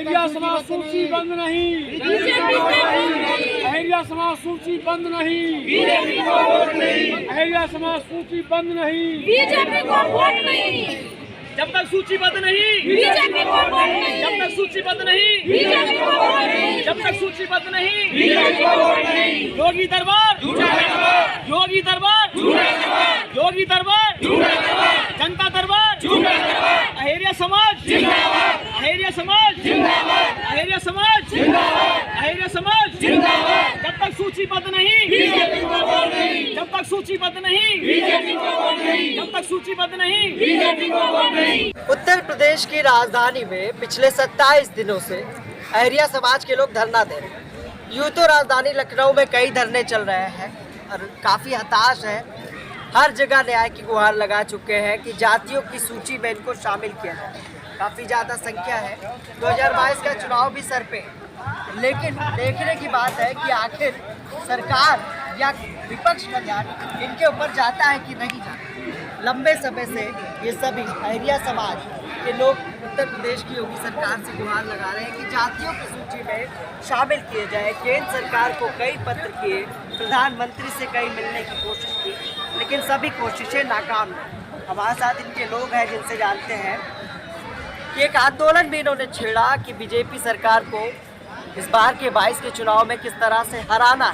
अहिल्या समाज सूची बंद नहीं, अहिल्या समाज सूची बंद नहीं, अहिल्या समाज सूची बंद नहीं, बीजेपी को वोट नहीं, जब तक सूचीबद्ध नहीं, बीजेपी को वोट नहीं, जब तक सूचीबद्ध नहीं, बीजेपी को वोट नहीं, जब तक सूचीबद्ध नहीं, बीजेपी को वोट नहीं, योगी दरबार, योगी दरबार, योगी दरबार, जनता दरबार, अहिल्या समाज, अहिल्या समाज, अहिल्या समाज, अहिल्या समाज, जब तक सूचीबद्ध नहीं, बीजेपी को वोट नहीं, जब तक सूचीबद्ध नहीं, बीजेपी को वोट नहीं, जब तक सूचीबद्ध नहीं, बीजेपी को वोट नहीं। उत्तर प्रदेश की राजधानी में पिछले 27 दिनों से अहिल्या समाज के लोग धरना दे रहे हैं। यूं तो राजधानी लखनऊ में कई धरने चल रहे हैं और काफ़ी हताश है। हर जगह न्याय की गुहार लगा चुके हैं कि जातियों की सूची में इनको शामिल किया जाए। काफ़ी ज़्यादा संख्या है। 2022 का चुनाव भी सर पे है। लेकिन देखने की बात है कि आखिर सरकार या विपक्ष का ध्यान इनके ऊपर जाता है कि नहीं जाता। लंबे समय से ये सभी अहिल्या समाज के लोग उत्तर प्रदेश की योगी सरकार से गुहार लगा रहे हैं कि जातियों की सूची में शामिल किए जाए। केंद्र सरकार को कई पत्र किए, प्रधानमंत्री से कई मिलने की कोशिश की, लेकिन सभी कोशिशें नाकाम रही। हमारे साथ इनके लोग हैं जिनसे जानते हैं कि एक आंदोलन भी इन्होंने छेड़ा कि बीजेपी सरकार को इस बार के 22 के चुनाव में किस तरह से हराना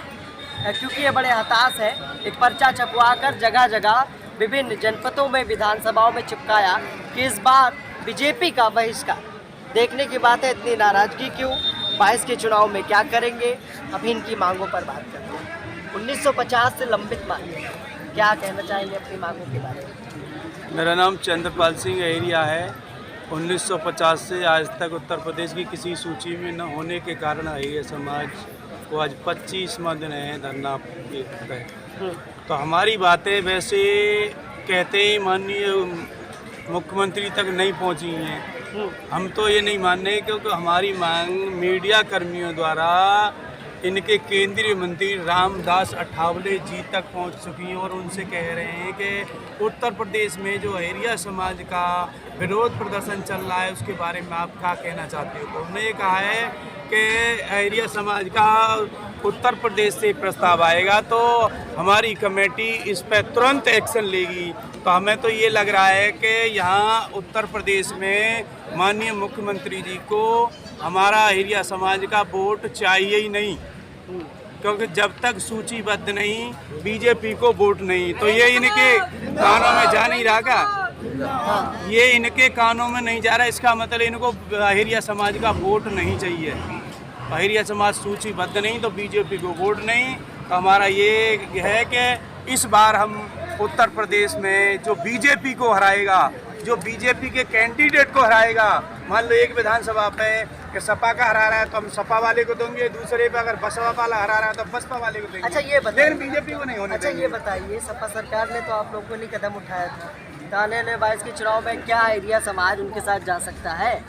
है, क्योंकि ये बड़े हताश है। एक पर्चा छपवा कर जगह जगह विभिन्न जनपदों में, विधानसभाओं में चिपकाया कि इस बार बीजेपी का बहिष्कार। देखने की बात है, इतनी नाराजगी क्यों? 22 के चुनाव में क्या करेंगे? अभी इनकी मांगों पर बात करते हैं। 1950 से लंबित मांगे, क्या कहना चाहेंगे अपनी मांगों के बारे में? मेरा नाम चंद्रपाल सिंह अहिल्या है। 1950 से आज तक उत्तर प्रदेश की किसी सूची में न होने के कारण अहिल्या समाज को आज 25वां दिन है धरना के तहत। तो हमारी बातें वैसे कहते ही माननीय मुख्यमंत्री तक नहीं पहुंची हैं। हम तो ये नहीं मान रहे क्योंकि हमारी मांग मीडिया कर्मियों द्वारा इनके केंद्रीय मंत्री रामदास अठावले जी तक पहुंच चुकी हैं और उनसे कह रहे हैं कि उत्तर प्रदेश में जो अहिल्या समाज का विरोध प्रदर्शन चल रहा है उसके बारे में आप क्या कहना चाहते हो। तो उन्होंने ये कहा है कि अहिल्या समाज का उत्तर प्रदेश से प्रस्ताव आएगा तो हमारी कमेटी इस पर तुरंत एक्शन लेगी। तो हमें तो ये लग रहा है कि यहाँ उत्तर प्रदेश में माननीय मुख्यमंत्री जी को हमारा अहिल्या समाज का वोट चाहिए ही नहीं, क्योंकि जब तक सूचीबद्ध नहीं बीजेपी को वोट नहीं। तो ये इनके कानों में जा नहीं रहा का, ये इनके कानों में नहीं जा रहा। इसका मतलब इनको अहिल्या समाज का वोट नहीं चाहिए। अहिल्या समाज सूचीबद्ध नहीं तो बीजेपी को वोट नहीं। तो हमारा ये है कि इस बार हम उत्तर प्रदेश में जो बीजेपी को हराएगा, जो बीजेपी के कैंडिडेट को हराएगा, मान लो एक विधानसभा पे कि सपा का हरा रहा है तो हम सपा वाले को देंगे, दूसरे पे अगर बसपा वाला हरा रहा है तो बसपा वाले को देंगे। अच्छा ये बताइए, बीजेपी को नहीं होने अच्छा ये बताइए, सपा सरकार ने तो आप लोगों ने कदम उठाया था, आने वाले 22 के चुनाव में क्या अहिल्या समाज उनके साथ जा सकता है?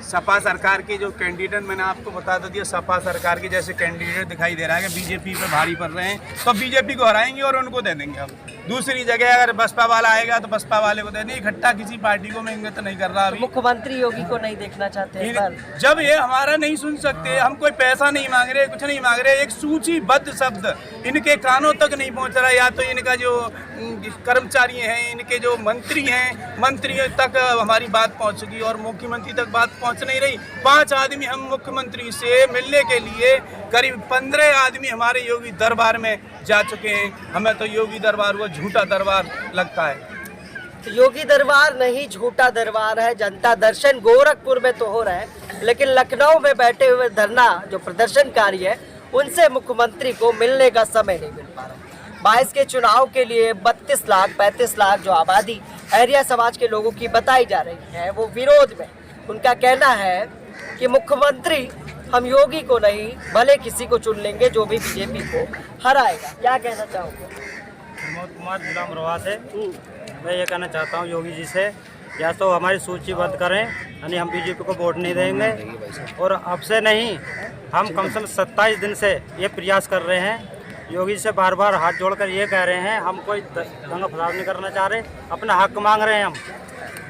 सपा सरकार के जो कैंडिडेट, मैंने आपको बता तो दिया, सपा सरकार के जैसे कैंडिडेट दिखाई दे रहा है कि बीजेपी पे भारी पड़ रहे हैं, तो बीजेपी को हराएंगे और उनको दे देंगे। हम दूसरी जगह अगर बसपा वाला आएगा तो बसपा वाले को दे देंगे। इकट्ठा किसी पार्टी को मैं इंगित नहीं कर रहा। अभी मुख्यमंत्री योगी को नहीं देखना चाहते जब ये हमारा नहीं सुन सकते, हम कोई पैसा नहीं मांग रहे, कुछ नहीं मांग रहे, एक सूचीबद्ध शब्द इनके कानों तक नहीं पहुंच रहा। या तो इनका जो कर्मचारी हैं, इनके जो मंत्री हैं, मंत्रियों तक हमारी बात पहुंच चुकी और मुख्यमंत्री तक बात पहुंच नहीं रही। 5 आदमी हम मुख्यमंत्री से मिलने के लिए, करीब 15 आदमी हमारे योगी दरबार में जा चुके हैं। हमें तो योगी दरबार वो झूठा दरबार लगता है। तो योगी दरबार नहीं, झूठा दरबार है। जनता दर्शन गोरखपुर में तो हो रहा है, लेकिन लखनऊ में बैठे हुए धरना जो प्रदर्शनकारी है उनसे मुख्यमंत्री को मिलने का समय नहीं मिल पा रहा। 22 के चुनाव के लिए 32 लाख 35 लाख जो आबादी अहिल्या समाज के लोगों की बताई जा रही है वो विरोध में। उनका कहना है कि मुख्यमंत्री हम योगी को नहीं भले किसी को चुन लेंगे जो भी बीजेपी को हराएगा। क्या कहना चाहोगे? प्रमोद कुमार जिला अमरोहा से। मैं ये कहना चाहता हूँ योगी जी से, या तो हमारी सूचीबद्ध करें, यानी हम बीजेपी को वोट नहीं देंगे। और अब से नहीं, हम कम से कम 27 दिन से ये प्रयास कर रहे हैं। योगी जी से बार बार हाथ जोड़कर ये कह रहे हैं हम कोई दंगा फसाद नहीं करना चाह रहे, अपना हक मांग रहे हैं हम।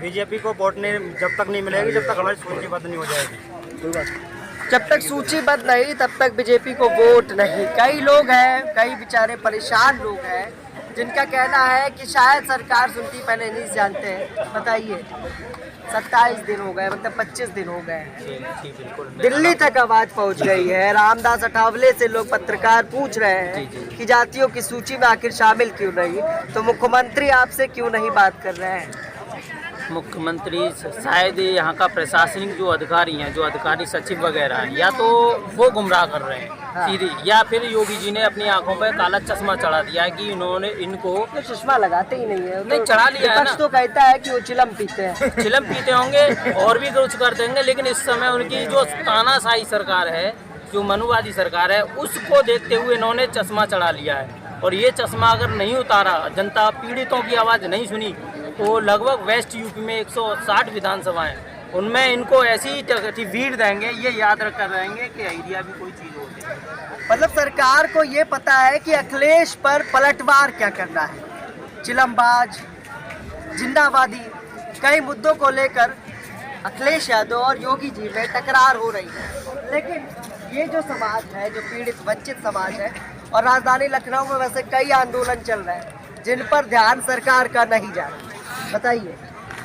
बीजेपी को वोट नहीं जब तक नहीं मिलेगी, जब तक हमारी सूचीबद्ध नहीं हो जाएगी। जब तक सूचीबद्ध नहीं तब तक बीजेपी को वोट नहीं। कई लोग हैं, कई बेचारे परेशान लोग हैं जिनका कहना है कि शायद सरकार सुनती पहले नहीं जानते हैं। बताइए, 27 दिन हो गए, मतलब 25 दिन हो गए हैं, दिल्ली तक आवाज पहुंच गई है। रामदास अठावले से लोग पत्रकार पूछ रहे हैं कि जातियों की सूची में आखिर शामिल क्यों नहीं, तो मुख्यमंत्री आपसे क्यों नहीं बात कर रहे हैं? मुख्यमंत्री शायद यहाँ का प्रशासनिक जो अधिकारी हैं, जो अधिकारी सचिव वगैरह हैं, या तो वो गुमराह कर रहे हैं सीधी, या फिर योगी जी ने अपनी आंखों पर काला चश्मा चढ़ा दिया है कि इन्होंने इनको तो चश्मा लगाते ही नहीं है, नहीं चढ़ा लिया है ना। तो कहता है कि वो चिलम पीते हैं। चिलम पीते होंगे और भी कुछ करते होंगे, लेकिन इस समय उनकी जो तानाशाही सरकार है, जो मनुवादी सरकार है, उसको देखते हुए इन्होंने चश्मा चढ़ा लिया है। और ये चश्मा अगर नहीं उतारा, जनता पीड़ितों की आवाज़ नहीं सुनी, तो लगभग वेस्ट यूपी में 160 विधानसभाएं, उनमें इनको ऐसी भीड़ देंगे, ये याद रख कर रहेंगे कि एरिया भी कोई चीज़ होती है। मतलब सरकार को ये पता है कि अखिलेश पर पलटवार क्या करना है। चिलमबाज, जिन्नावादी, कई मुद्दों को लेकर अखिलेश यादव और योगी जी में टकरार हो रही है। लेकिन ये जो समाज है, जो पीड़ित वंचित समाज है, और राजधानी लखनऊ में वैसे कई आंदोलन चल रहे हैं जिन पर ध्यान सरकार का नहीं जा रहा। बताइए।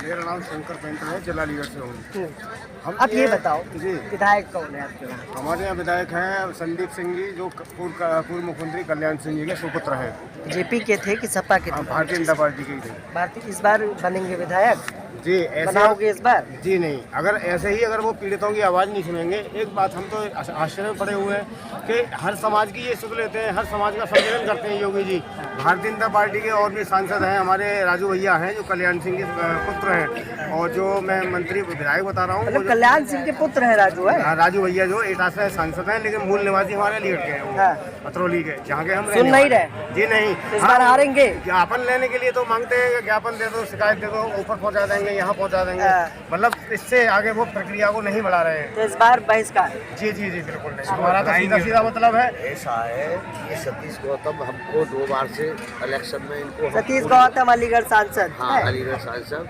मेरा नाम शंकर पेंटर है, जिला लीडर से हूँ। अब ये बताओ जी, विधायक कौन है आपके यहाँ? हमारे यहाँ विधायक हैं संदीप सिंह जी, जो पूर्व मुख्यमंत्री कल्याण सिंह जी के सुपुत्र हैं। जेपी के थे कि सपा के थे? भारतीय जनता पार्टी के ही थे। भारतीय इस बार बनेंगे विधायक? जी, ऐसे बनाओगे इस बार? जी नहीं, अगर ऐसे ही अगर वो पीड़ितों की आवाज़ नहीं सुनेंगे। एक बात हम तो आश्चर्य में पड़े हुए हैं कि हर समाज की ये सुख लेते हैं, हर समाज का सम्मेलन करते हैं योगी जी। भारतीय जनता पार्टी के और भी सांसद हैं, हमारे राजू भैया हैं जो कल्याण सिंह के पुत्र हैं, और जो मैं मंत्री विधायक बता रहा हूँ, मतलब कल्याण सिंह के पुत्र है राजू है? राजू भैया जो एटा से सांसद हैं, लेकिन मूल निवासी हमारे लीड के हैं, हाँ। पथरौली के, जहाँ के हम सुन नहीं रहे? जी नहीं, इस बार हारेंगे? ज्ञापन लेने के लिए तो मांगते हैं, ज्ञापन दे दो, शिकायत दे दो, ऊपर पहुँचा देंगे, यहाँ पहुँचा देंगे, मतलब इससे आगे वो प्रक्रिया को नहीं बढ़ा रहे हैं। तो इस बार बहिष्कार? जी जी जी, बिल्कुल नहीं। हमारा तो सीधा सीधा मतलब है। ऐसा है कि सतीश गौतम हमको 2 बार से इलेक्शन में इनको सतीश गौतम अलीगढ़ सांसद? हाँ, अलीगढ़ सांसद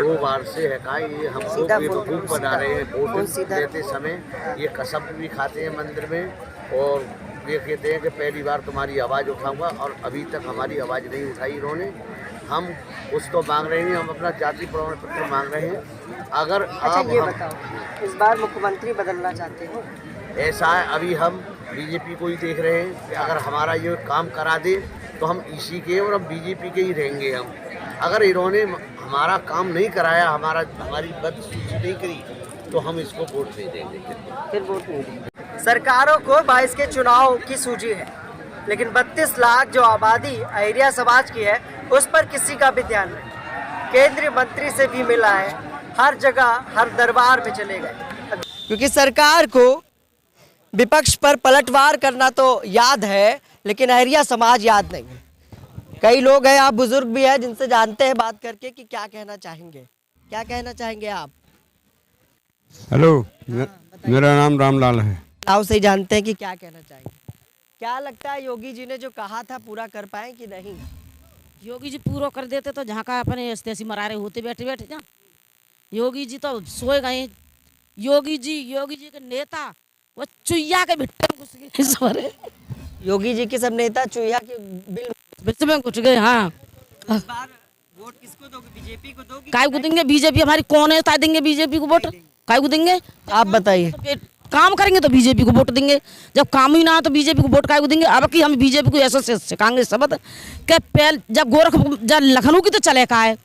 2 बार से है का ये हमको बेवकूफ बना रहे हैं। वोट देते समय ये कसम भी खाते हैं मंदिर में, और ये कहते हैं कि पहली बार तुम्हारी आवाज़ उठाऊंगा, और अभी तक हमारी आवाज़ नहीं उठाई इन्होंने। हम कुछ तो मांग रहे हैं, हम अपना जाति प्रमाण पत्र मांग रहे हैं। अगर अच्छा ये बताओ, इस बार मुख्यमंत्री बदलना चाहते हो? ऐसा है, अभी हम बीजेपी को ही देख रहे हैं कि अगर हमारा ये काम करा दे तो हम इसी के और हम बीजेपी के ही रहेंगे। हम अगर इन्होंने हमारा काम नहीं कराया, हमारी बद सूची नहीं करी, तो हम इसको वोट नहीं देंगे। फिर वोट नहीं देंगे। सरकारों को 22 के चुनाव की सूची है, लेकिन 32 लाख जो आबादी अहिरिया समाज की है उस पर किसी का भी ध्यान नहीं। केंद्रीय मंत्री से भी मिला है, हर जगह हर दरबार में चले गए, क्योंकि सरकार को विपक्ष पर पलटवार करना तो याद है, लेकिन अहिरिया समाज याद नहीं। कई लोग हैं, आप बुजुर्ग भी हैं, जिनसे जानते हैं बात करके कि क्या कहना चाहेंगे। क्या कहना चाहेंगे आप? हेलो, मेरा नाम रामलाल है। आप से जानते हैं कि क्या कहना चाहेंगे। क्या लगता है योगी जी ने जो कहा था पूरा कर पाए कि नहीं? योगी जी पूरा कर देते तो जहाँ का अपने ऐसी मरारे होते बैठे बैठे जा। योगी जी तो सोए गए। योगी जी के नेता वो चुईया के भिट्टे में घुस गए। योगी जी के सब नेता चुईया के बिल में घुस गए। हाँ, इस बार वोट किसको दोगे? बीजेपी को दोगे? काय को देंगे? बीजेपी हमारी कौन है? ताई देंगे बीजेपी को वोट? काय को देंगे? आप बताइए। काम करेंगे तो बीजेपी को वोट देंगे, जब काम ही ना हो तो बीजेपी को वोट काय को देंगे। अब कि हम बीजेपी को ऐसा सिखाएंगे शब्द कि पहले जब लखनऊ की तो चले का है,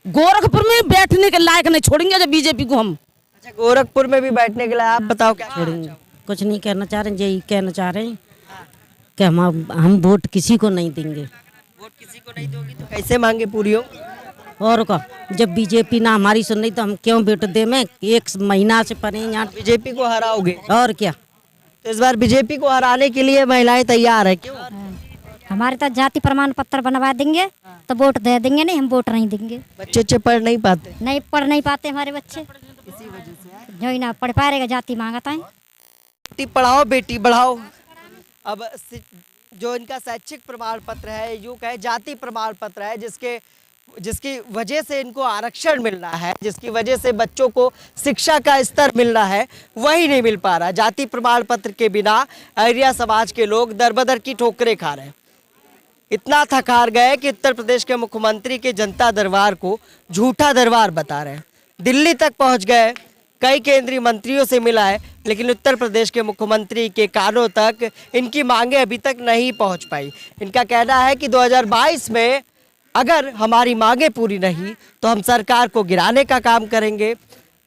गोरखपुर में बैठने के लायक नहीं छोड़ेंगे जब बीजेपी को हम। अच्छा, गोरखपुर में भी बैठने के लिए आप बताओ क्या छोड़ेंगे? कुछ नहीं कहना चाह रहे हैं, यही कहना चाह रहे हैं कि हम वोट किसी को नहीं देंगे। वोट किसी को नहीं दोगी तो कैसे मांगे पूरी हो? और का जब बीजेपी ना हमारी सुन रही तो हम क्यों वोट दे? में 1 महीना से पड़े यहाँ। बीजेपी को हराओगे? और क्या, तो इस बार बीजेपी को हराने के लिए महिलाएं तैयार है। क्यों? हमारे तो जाति प्रमाण पत्र बनवा देंगे तो वोट दे देंगे, नहीं हम वोट नहीं देंगे। बच्चे पढ़ नहीं पाते? नहीं पढ़ नहीं पाते हमारे बच्चे, इसी वजह से जो ही ना पढ़ पाएगा जाति मांगता है। बेटी पढ़ाओ बेटी बढ़ाओ। अब जो इनका शैक्षिक प्रमाण पत्र है, यूँ कहे जाति प्रमाण पत्र है, जिसके जिसकी वजह से इनको आरक्षण मिल रहा है, जिसकी वजह से बच्चों को शिक्षा का स्तर मिल रहा है, वही नहीं मिल पा रहा। जाति प्रमाण पत्र के बिना अहिरिया समाज के लोग दर-बदर की ठोकरें खा रहे हैं। इतना थक हार गए कि उत्तर प्रदेश के मुख्यमंत्री के जनता दरबार को झूठा दरबार बता रहे हैं। दिल्ली तक पहुंच गए, कई केंद्रीय मंत्रियों से मिला है, लेकिन उत्तर प्रदेश के मुख्यमंत्री के कानों तक इनकी मांगे अभी तक नहीं पहुंच पाई। इनका कहना है कि 2022 में अगर हमारी मांगे पूरी नहीं तो हम सरकार को गिराने का काम करेंगे।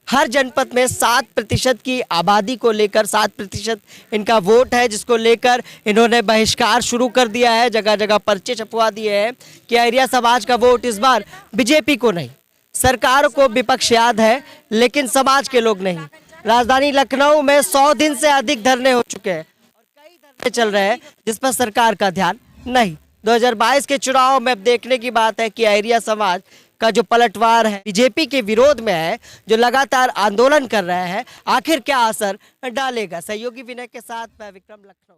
हर जनपद में 7% की आबादी को लेकर 7% इनका वोट है, जिसको लेकर इन्होंने बहिष्कार शुरू कर दिया है। जगह जगह पर्चे छपवा दिए हैं कि अहिरिया समाज का वोट इस बार बीजेपी को नहीं, सरकार को विपक्ष याद है लेकिन समाज के लोग नहीं। राजधानी लखनऊ में 100 दिन से अधिक धरने हो चुके हैं और कई धरने चल रहे हैं जिस पर सरकार का ध्यान नहीं। 2022 के चुनाव में अब देखने की बात है कि अहिरिया समाज का जो पलटवार है बीजेपी के विरोध में है, जो लगातार आंदोलन कर रहे हैं, आखिर क्या असर डालेगा। सहयोगी विनय के साथ मैं विक्रम, लखनऊ।